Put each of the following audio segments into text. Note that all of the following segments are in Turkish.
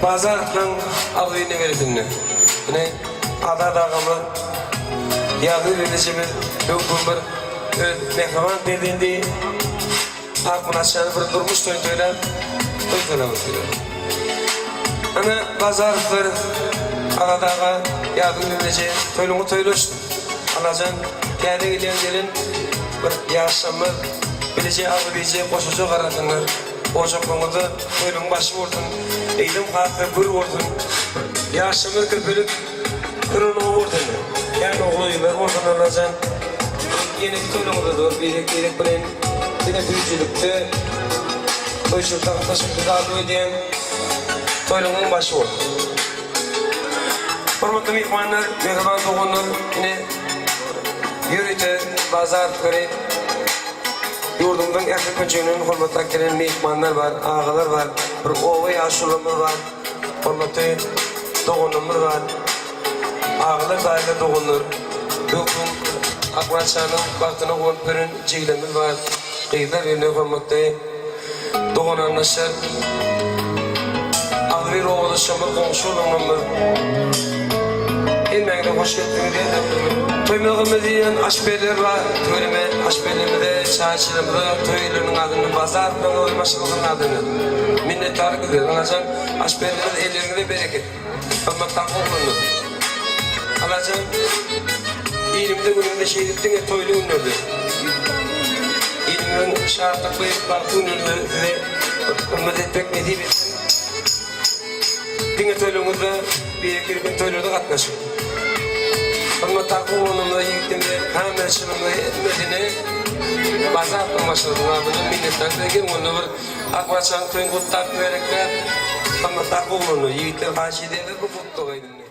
bazardan avduyunu verildiğini. Ne? Ada dağımı yadı verilişimiz hüküm bir mehraman dediğinde akın aşağıda bir durmuş toyuntuğuyla toyuntuğuyla ana bazarlar ada dağı yadı verilişi toyluğu toyluçtu. Alacan kâde gidenlerin bir yaşamı bileceği avduyucu koşucu karadınlar. O çapımızı toyluğun başı vurdun. Eğilim kalktı gür vurdun. Yaşamı kırpılıp kırın o vurdun. Yani oğlu yıllar vurdun alacan. Yine bir toyluğunda dur. Birlik bilen yine büyücülükte toyçulukta taşıklı dağlı ödeyen toyluğun başı vurdun. Hürmetli mihmanlar, mehriban doğunlar yine yürüte, bazar, kare yurdumdan erkek önceğinin hürmetli gelen mihmanlar var, ağalar var, bir oğay aşulamız var, hürmetli doğunumuz var, ağalar dahil doğunlar, hüküm akvaçanın baktığına koyunların cihlemimiz var, kıyılar yerine hürmetli doğun anlaşır, ağrı oğlu şamır komşu olumumuz. Elmekle hoş geldiniz diye toymağımı diyen aşberler var, töyleme aşberlerimde, çarşılarımda toylarının adını, bazardan oymaşılığının adını minnettarlık ediyor. Alacan aşberlerimiz ellerine bereket, ama takı olunur. Alacan ilimde günümde şehittin ya toylu ünlürdü. İlimden şartlık bayıp baktı ünlürdü ve ümmet etmek ne deyip etsin. Dine toyluğunda bir gün toyluğunda katlaşır. Ama takı olunumda yigittimde hemen şunumda etmediğini bazı atmamışlarının adını minnettarlık edin. Onu bir akvaçan toyun kuttak verekler ama takı olunumda yigitler karşı ederler bu kutlu gaydını.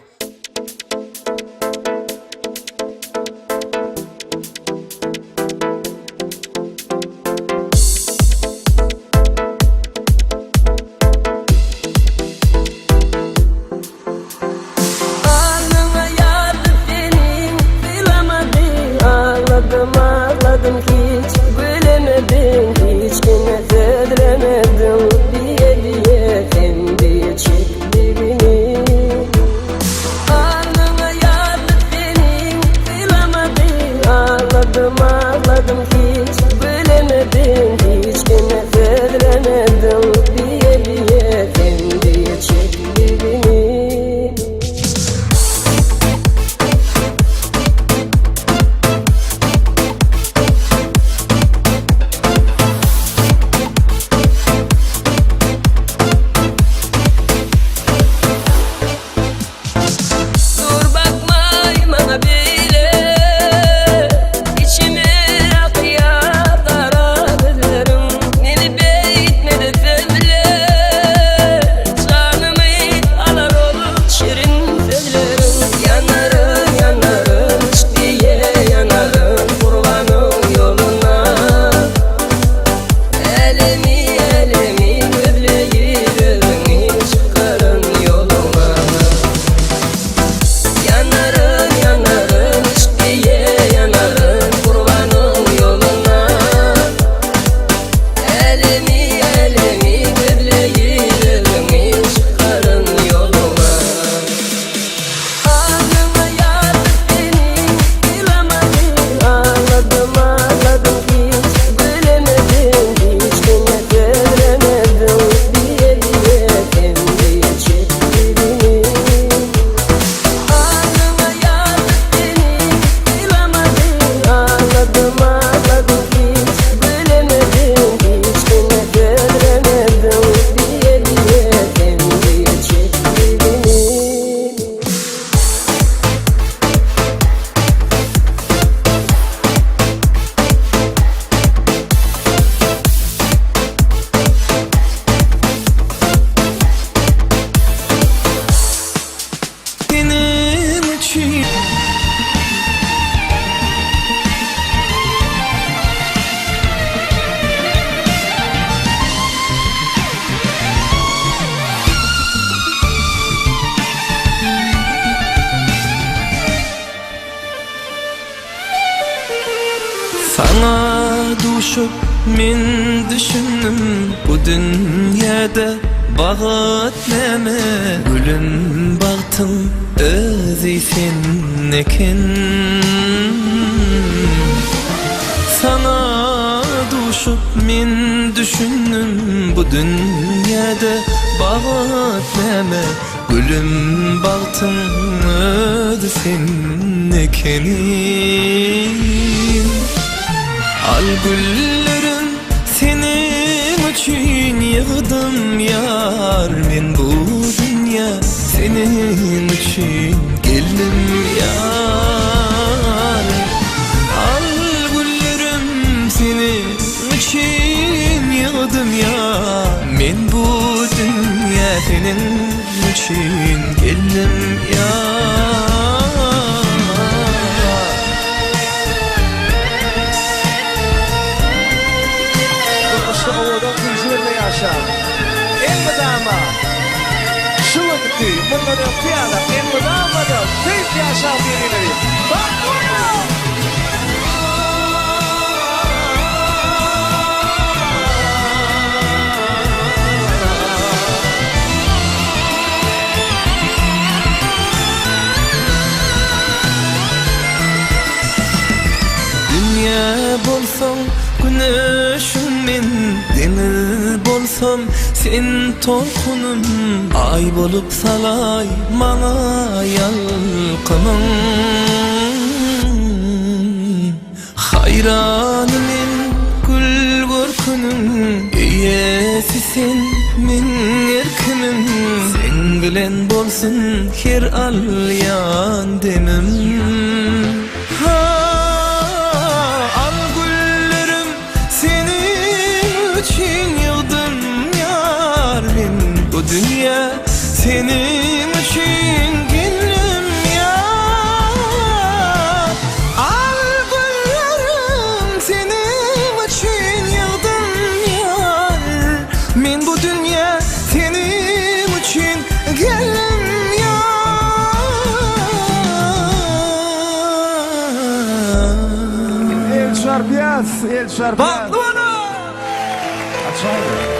Ağladım hiç gülemedim, hiç kime kıdremedim. Diye kendi çektiğini alnına yattı benim, kılamadım. Ağladım hiç gülemedim, hiç kime kıdremedim. Diye kendi çektiğini Sana düşüp min düşündüm bu dünyada Bağıt neme gülüm baktın özü sen ekin. Sana duşup min düşündüm bu dünyada. Bağıt neme gülüm baktın özü sen ekin. Al güllerim senin için yığdım yar. Men bu dünya senin için geldim yar. Al güllerim senin için yığdım yar. Men bu dünya senin için geldim yar. Elmadama şu vakti bunları piyala elmadama da tez yaşam birileri. Bak burada. Dünya bolsam güneşim men, deniz bolsam sen tolkunum. Ay bolup salay mana yalqımın. Hayranım men gül görkünüm, iyesi sen men erkimim. Sen bilen bolsun her alyan demim. Bu dünya senin için geldim yar. Al güllerim senin için yıldım yar. Men bu dünya senin için geldim El Şarpiyas, El Şarpiyas. Bak bunu! Açayım.